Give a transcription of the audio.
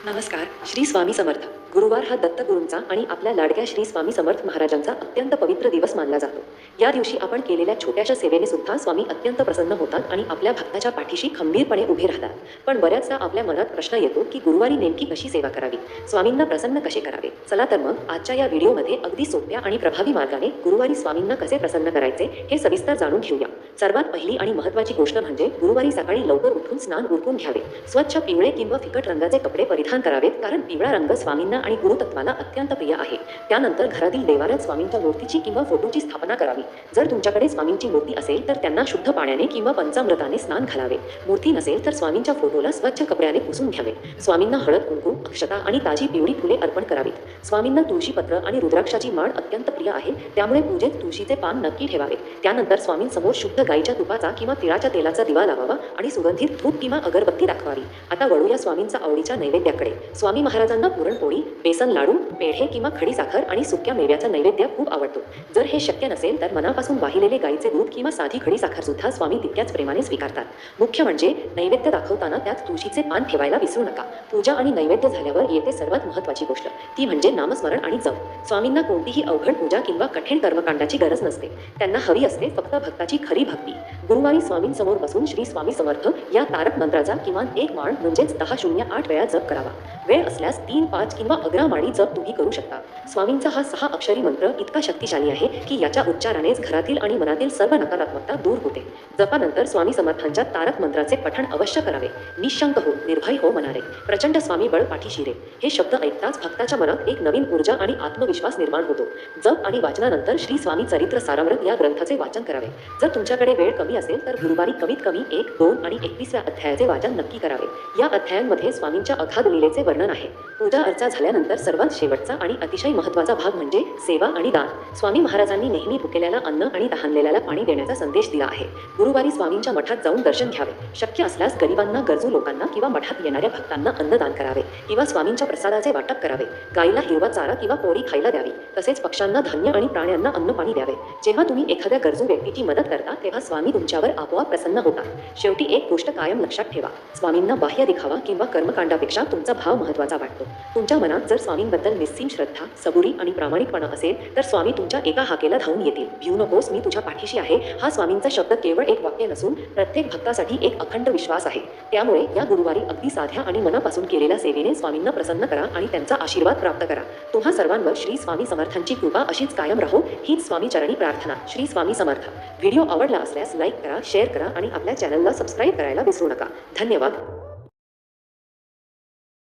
नमस्कार. श्री स्वामी समर्थ. गुरुवार हा दत्तगुरूंचा आणि आपल्या लाडक्या श्री स्वामी समर्थ महाराजांचा अत्यंत पवित्र दिवस मानला जातो. या दिवशी आपण केलेल्या छोट्याशा सेवेने सुद्धा स्वामी अत्यंत प्रसन्न होतात आणि आपल्या भक्ताच्या पाठीशी खंबीरपणे उभे राहतात. पण बऱ्याचदा आपल्या मनात प्रश्न येतो की गुरुवारी नेमकी कशी सेवा करावी, स्वामींना प्रसन्न कसे करावे. चला तर मग आजच्या या व्हिडिओमध्ये अगदी सोप्या आणि प्रभावी मार्गाने गुरुवारी स्वामींना कसे प्रसन्न करायचे हे सविस्तर जाणून घेऊया. सर्वात पहिली आणि महत्त्वाची गोष्ट म्हणजे गुरुवारी सकाळी लवकर उठून स्नान उरकून घ्यावे. स्वच्छ पिवळे किंवा फिकट रंगाचे कपडे परिधान करावेत, कारण पिवळा रंग स्वामींना आणि गुरुतत्वाला अत्यंत प्रिय आहे. त्यानंतर घरातील देवाऱ्यात स्वामींच्या मूर्तीची किंवा फोटोची स्थापना करावी. जर तुमच्याकडे स्वामींची मूर्ती असेल तर त्यांना शुद्ध पाण्याने किंवा पंचामृताने स्नान घालावे. मूर्ती नसेल तर स्वामींच्या फोटोला स्वच्छ कपड्याने पुसून घ्यावे. स्वामींना हळद, कुंकू, अक्षता आणि ताजी पिवळी फुले अर्पण करावीत. स्वामींना तुळशीपत्र आणि रुद्राक्षाची माळ अत्यंत प्रिय आहे, त्यामुळे पूजेत तुळशीचे पान नक्की ठेवावे. त्यानंतर स्वामींसमोर शुद्ध गाईच्या तुपाचा किंवा तिळाच्या तेलाचा दिवा लावावा आणि सुगंधित धूप किंवा अगरबत्ती दाखवावी. आता वळूया स्वामींचा आवडीच्या नैवेद्याकडे. स्वामी महाराजांना पुरणपोळी, बेसन लाडू, पेढे किंवा खडी साखर आणि सुक्या मेव्याचा नैवेद्य खूप आवडतो. जर हे शक्य नसेल तर मनापासून वाहिलेले गाईचे दूध किंवा साधी खडी साखर सुद्धा स्वामी तितक्याच प्रेमाने स्वीकारतात. मुख्य म्हणजे नैवेद्य दाखवताना त्यात तुळशीचे पान ठेवायला विसरू नका. पूजा आणि नैवेद्य झाल्यावर येते सर्वात महत्त्वाची गोष्ट, ती म्हणजे नामस्मरण आणि जप. स्वामींना कोणतीही अवघड पूजा किंवा कठीण कर्मकांडाची गरज नसते. त्यांना हवी असते फक्त भक्ताची खरी भक्ती. गुरुवारी स्वामींसमोर बसून श्री स्वामी समर्थ या तारक मंत्राचा किमान एक माळ म्हणजेच 1008 वेळा जप करावा. वेळ असल्यास 3, 5 किंवा 11 माळी जप तुम्ही करू शकता. स्वामींचा हा 6 अक्षरी मंत्र इतका शक्तिशाली आहे की याच्या उच्चारानेच घरातील आणि मनातील सर्व नकारात्मकता दूर होते. जपानंतर स्वामी समर्थांच्या तारक मंत्राचे पठण अवश्य करावे. निशंक हो, निर्भय हो मनारे, प्रचंड स्वामी बळ पाठीशी रे, हे शब्द ऐकताच भक्ताच्या मनात एक नवीन ऊर्जा आणि आत्मविश्वास निर्माण होतो. जप आणि वाचनानंतर श्री स्वामी चरित्र सारामृत या ग्रंथाचे वाचन करावे. जर तुमच्याकडे वेळ कमी असेल तर गुरुवारी कमीत कमी 1, 2 आणि 21व्या अध्यायाचे वाचन नक्की करावे. या अध्यायांमध्ये स्वामींच्या अगाध लीलेचे वर्णन आहे. पूजा अर्चा झाल्यानंतर सर्वात शेवटचा आणि अतिशय महत्त्वाचा भाग म्हणजे सेवा आणि दान. स्वामी महाराजांनी नेहमी भुकेल्याला अन्न आणि तहानलेल्याला पाणी देण्याचा संदेश दिला आहे. गुरुवारी स्वामींच्या मठात जाऊन दर्शन घ्यावे. शक्य असल्यास गरिबांना, गरजू लोकांना किंवा मठात येणाऱ्या भक्तांना अन्नदान करावे किंवा स्वामींच्या प्रसादाचे वाटप करावे. गाईला हिरवा चारा किंवा पोळी खायला द्यावी. तसेच पक्ष्यांना धान्य आणि प्राण्यांना अन्न पाणी द्यावे. जेव्हा तुम्ही एखाद्या गरजू व्यक्तीची मदत करता तेव्हा स्वामी तुमच्यावर आपोआप प्रसन्न होतात. शेवटी एक गोष्ट कायम लक्षात ठेवा, स्वामींना बाह्य दिखावा किंवा कर्मकांडापेक्षा तुमचा भाव महत्त्वाचा वाटतो. तुमच्या मनात जर स्वामींबद्दल निस्सीम श्रद्धा, सबुरी आणि प्रामाणिकपणा असेल तर स्वामी तुमच्या एका हाकेला धावून येतील. भिऊ नकोस, मी तुझ्या पाठीशी आहे, हा स्वामींचा शब्द केवळ एक वाक्य नसून प्रत्येक भक्तासाठी एक अखंड विश्वास आहे. त्यामुळे या गुरुवारी अगदी साध्या आणि मनापासून केलेल्या सेवेने स्वामींना प्रसन्न करा आणि त्यांचा आशीर्वाद प्राप्त करा. तुम्हा सर्वांवर श्री स्वामी समर्थांची कृपा अशीच कायम राहो, हीच स्वामी चरणी प्रार्थना. श्री स्वामी समर्थ. व्हिडिओ आवडला असल्यास लाईक करा, शेअर करा आणि आपल्या चॅनलला सबस्क्राईब करायला विसरू नका. धन्यवाद.